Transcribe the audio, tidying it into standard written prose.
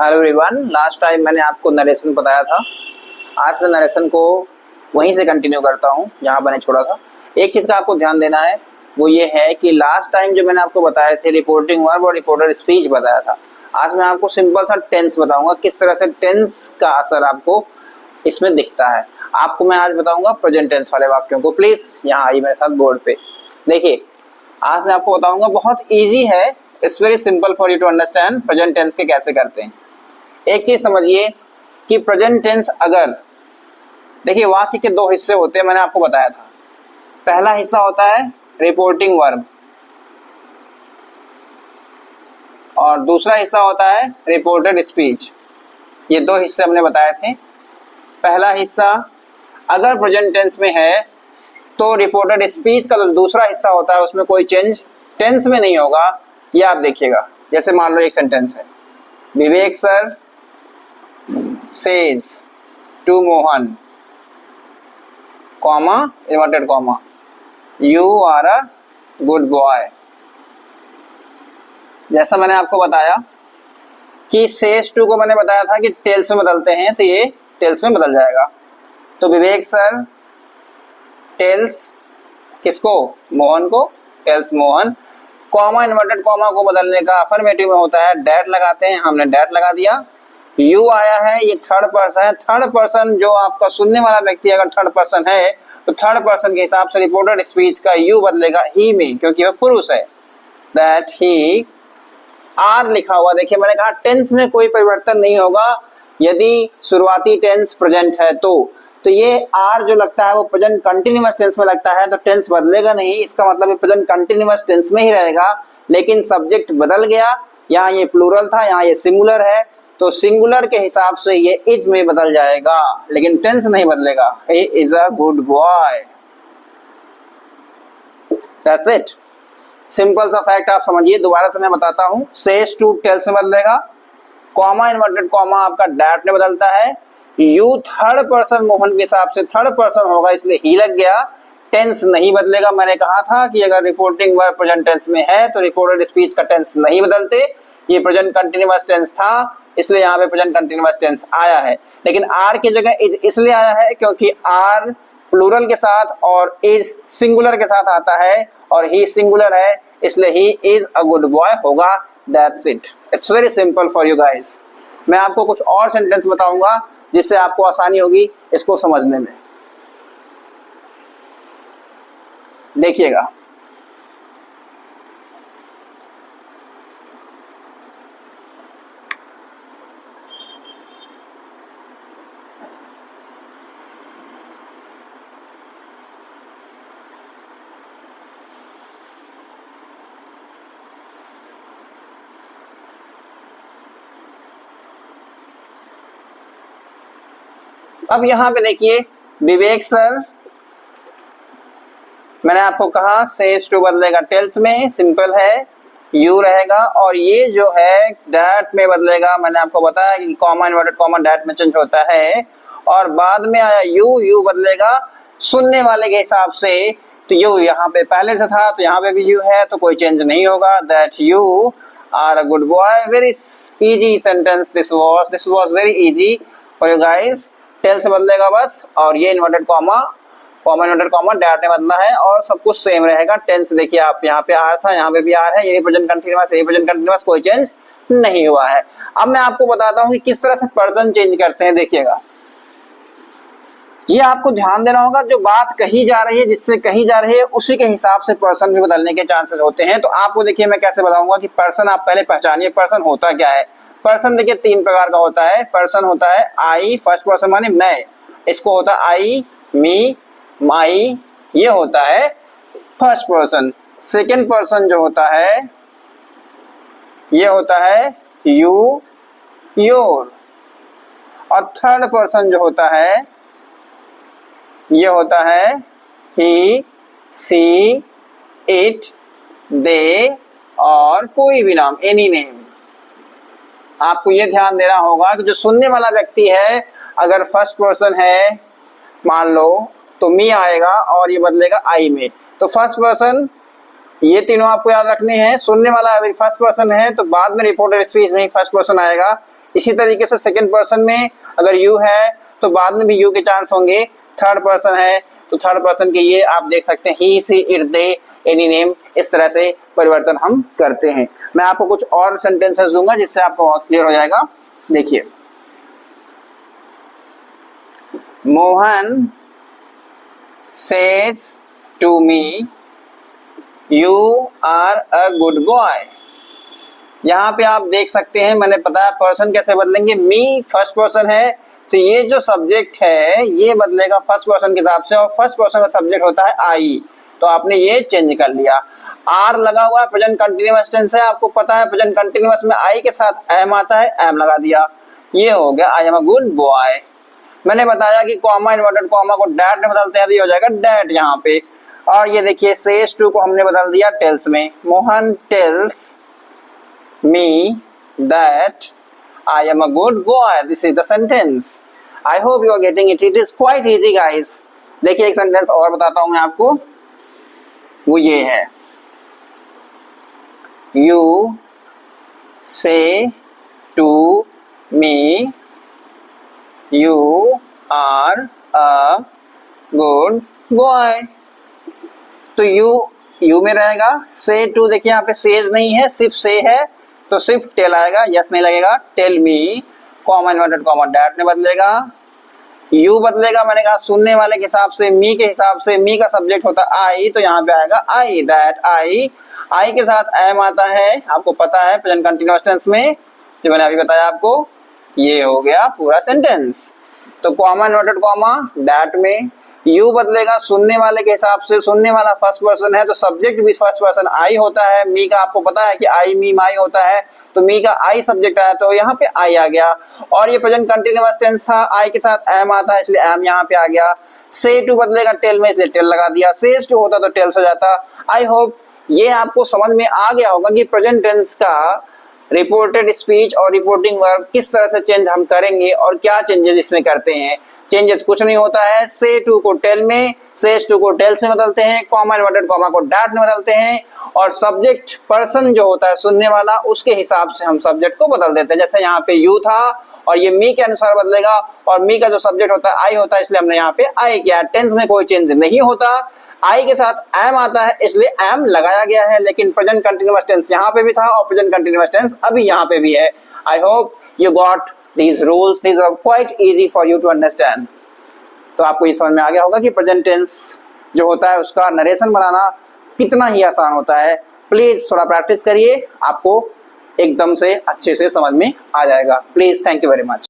Hello everyone, last time मैंने आपको narration बताया था। आज मैं नरेशन को वहीं से कंटिन्यू करता हूं जहां मैंने छोड़ा था। एक चीज़ का आपको ध्यान देना है, वो ये है कि लास्ट टाइम जो मैंने आपको बताए थे रिपोर्टिंग वर्ब और रिपोर्टेड स्पीच बताया था। आज मैं आपको सिंपल सा टेंस बताऊंगा, किस तरह से टेंस का असर आपको इसमें दिखता है। आपको मैं आज बताऊंगा प्रेजेंट टेंस वाले वाक्यों को। प्लीज यहाँ आइए मेरे साथ बोर्ड पे। देखिए, आज मैं आपको बताऊंगा, बहुत ईजी है, it's very simple for you to understand present tense के कैसे करते हैं। एक चीज समझिए कि प्रेजेंट टेंस अगर, देखिए वाक्य के दो हिस्से होते हैं, मैंने आपको बताया था। पहला हिस्सा होता है रिपोर्टिंग वर्ब और दूसरा हिस्सा होता है रिपोर्टेड स्पीच। ये दो हिस्से हमने बताए थे। पहला हिस्सा अगर प्रेजेंट टेंस में है तो रिपोर्टेड स्पीच का जो दूसरा हिस्सा होता है उसमें कोई चेंज टेंस में नहीं होगा। ये आप देखिएगा, जैसे मान लो एक सेंटेंस है, विवेक sir says to Mohan, comma, inverted comma, you are a good boy। जैसा मैंने आपको बताया कि says to को मैंने बताया था कि टेल्स में बदलते हैं, तो ये टेल्स में बदल जाएगा। तो विवेक सर टेल्स किसको? मोहन को। Tells Mohan, comma inverted comma को बदलने का अफर्मेटिव में होता है डैट लगाते हैं, हमने डैट लगा दिया। यू आया है, ये थर्ड पर्सन है। थर्ड पर्सन जो आपका सुनने वाला व्यक्ति अगर थर्ड पर्सन है तो थर्ड पर्सन के हिसाब से रिपोर्टेड स्पीच का यू बदलेगा ही में, क्योंकि वह पुरुष है। दैट ही, आर लिखा हुआ, देखिए मैंने कहा टेंस में कोई परिवर्तन नहीं होगा यदि शुरुआती टेंस प्रेजेंट है तो ये आर जो लगता है वो प्रेजेंट कंटिन्यूअस टेंस में लगता है, तो टेंस बदलेगा नहीं। इसका मतलब ये प्रेजेंट कंटिन्यूअस टेंस में ही रहेगा, लेकिन सब्जेक्ट बदल गया। यहाँ ये प्लूरल था, यहाँ ये सिंगुलर है, तो सिंगुलर के हिसाब से ये इज में बदल जाएगा, लेकिन टेंस नहीं बदलेगा। ही is a good boy. That's it, simple सा फैक्ट आप समझिए। दोबारा से मैं बताता हूं, सेज टू टेल्स में बदलेगा, कॉमा इन्वर्टेड कॉमा आपका डैट में बदलता है, यू थर्ड पर्सन मोहन के हिसाब से थर्ड पर्सन होगा इसलिए ही लग गया, टेंस नहीं बदलेगा। मैंने कहा था कि अगर रिपोर्टिंग वर्ब प्रेजेंट टेंस में है तो रिपोर्टेड स्पीच का टेंस नहीं बदलते। ये प्रेजेंट कंटिन्यूअस टेंस था इसलिए यहाँ पे प्रेजेंट कंटिन्यूअस टेंस आया है, लेकिन आर की जगह इज इसलिए आया है क्योंकि आर प्लूरल के साथ और इज सिंगुलर के साथ आता है और ही सिंगुलर है, इसलिए he is a good boy होगा। That's it, it's very simple for you guys. मैं आपको कुछ और सेंटेंस बताऊंगा जिससे आपको आसानी होगी इसको समझने में। देखिएगा, अब यहां पे देखिए, विवेक सर, मैंने आपको कहा सेज टू बदलेगा टेल्स में, सिंपल है, यू रहेगा, और ये जो है डैट में बदलेगा। मैंने आपको बताया कि कॉमा इन्वर्टेड कॉमा डैट में चेंज होता है, और बाद में आया यू, यू बदलेगा सुनने वाले के हिसाब से। तो यू यहाँ पे पहले से था तो यहाँ पे भी यू है, तो कोई चेंज नहीं होगा। That you are a good boy. Very easy sentence this was very easy for you guys. Tell से बदलेगा बस, और ये inverted comma, comma inverted comma that ने बदला है, और सब कुछ सेम रहेगा। टेंस देखिए आप, यहाँ पे आर था, यहाँ पे भी आर है, ये प्रेजेंट कंटीन्यूअस, ये प्रेजेंट कंटीन्यूअस, कोई चेंज नहीं हुआ है। अब मैं आपको बताता हूँ कि किस तरह से पर्सन चेंज करते हैं। देखिएगा, ये आपको ध्यान देना होगा, जो बात कही जा रही है, जिससे कही जा रही है, उसी के हिसाब से पर्सन भी बदलने के चांसेस होते हैं। तो आपको देखिए मैं कैसे बताऊंगा कि पर्सन आप पहले पहचानिए, पर्सन होता क्या है। पर्सन देखिए तीन प्रकार का होता है। पर्सन होता है आई, फर्स्ट पर्सन माने मैं, इसको होता है आई, मी, माई, ये होता है फर्स्ट पर्सन। सेकंड पर्सन जो होता है ये होता है यू, योर, और थर्ड पर्सन जो होता है ये होता है ही, सी, इट, दे, और कोई भी नाम, एनी नेम। आपको ये ध्यान देना होगा कि जो सुनने वाला व्यक्ति है, अगर फर्स्ट पर्सन है मान लो, तो मी आएगा और ये बदलेगा आई में। तो फर्स्ट पर्सन, ये तीनों आपको याद रखने हैं। सुनने वाला अगर फर्स्ट पर्सन है तो बाद में रिपोर्टेड स्पीच में फर्स्ट पर्सन आएगा। इसी तरीके से सेकंड पर्सन में अगर यू है तो बाद में भी यू के चांस होंगे। थर्ड पर्सन है तो थर्ड पर्सन के ये आप देख सकते हैं ही, सी, इट, दे, एनी नेम, इस तरह से परिवर्तन हम करते हैं। मैं आपको कुछ और सेंटेंसेस दूंगा जिससे आपको बहुत क्लियर हो जाएगा। देखिए, Mohan says to me you are a good boy। यहाँ पे आप देख सकते हैं मैंने बताया पर्सन कैसे बदलेंगे, मी फर्स्ट पर्सन है तो ये जो सब्जेक्ट है ये बदलेगा फर्स्ट पर्सन के हिसाब से और फर्स्ट पर्सन का सब्जेक्ट होता है आई, तो आपने ये चेंज कर लिया। आर लगा हुआ है, प्रेजेंट कंटिन्यूअस टेंस है, आपको पता है प्रेजेंट कंटिन्यूअस में आई के साथ एम आता है, एम लगा दिया, ये हो गया I am a good boy. मैंने बताया कि कॉमा इन्वर्टेड कॉमा को डैट में बदलते हैं तो ये हो जाएगा डैट यहाँ पे। और ये देखिए सेज टू को हमने बदल दिया टेल्स में, Mohan tells me that I am a good boy. This is the sentence. I hope you are getting it. It is quite easy, guys. देखिए एक सेंटेंस और बताता हूं मैं आपको, वो ये है, You say to me you are a good boy। तो यू में रहेगा, से टू देखिए यहाँ पे सेज नहीं है सिर्फ से है तो सिर्फ टेल आएगा, यस नहीं लगेगा, tell me, comma inverted comma that में बदलेगा, यू बदलेगा मैंने कहा सुनने वाले के हिसाब से, मी के हिसाब से, मी का सब्जेक्ट होता है आई तो यहाँ पे आएगा आई, दैट आई, आई के साथ एम आता है, आपको पता है प्रेजेंट कंटिन्यूअस टेंस में जो मैंने अभी बताया आपको, ये हो गया पूरा सेंटेंस। तो कॉमा इन्वर्टेड कॉमा डैट में यू बदलेगा सुनने वाले के हिसाब से, सुनने वाला फर्स्ट पर्सन है तो सब्जेक्ट भी फर्स्ट पर्सन आई होता है, मी का आपको पता है कि आई मी माई होता है तो मी का आई सब्जेक्ट आया तो यहाँ पे आई आ गया। और ये प्रेजेंट कंटिन्यूअस टेंस था, आई के साथ एम आता है इसलिए एम यहाँ पे आ गया। से टू बदलेगा टेल में इसलिए टेल लगा दिया, सेज टू होता तो टेल्स हो जाता। आई होप ये आपको समझ में आ गया होगा कि प्रेजेंट टेंस का रिपोर्टेड स्पीच और रिपोर्टिंग वर्ब किस तरह से चेंज हम करेंगे और क्या चेंजेस इसमें करते हैं। चेंजेस कुछ नहीं होता है, से टू को टेल में, सेज टू को टेल्स में बदलते हैं, कॉमा इन्वर्टेड कॉमा को डैट में बदलते हैं और सब्जेक्ट पर्सन जो होता है सुनने वाला उसके हिसाब से हम सब्जेक्ट को बदल देते हैं। जैसे यहाँ पे यू था और ये मी के अनुसार बदलेगा और मी का जो सब्जेक्ट होता है आई होता है इसलिए हमने यहाँ पे आई किया। टेंस में कोई चेंज नहीं होता, आई के साथ एम आता है इसलिए एम लगाया गया है, लेकिन प्रेजेंट कंटिन्यूअस टेंस यहाँ पे भी था और प्रेजेंट कंटिन्यूअस टेंस अभी यहाँ पे भी है। I hope you got these rules, these are quite easy for you to understand। तो आपको ये समझ में आ गया होगा कि प्रेजेंट टेंस जो होता है उसका नरेशन बनाना कितना ही आसान होता है। प्लीज थोड़ा प्रैक्टिस करिए, आपको एकदम से अच्छे से समझ में आ जाएगा। Please, thank you very much.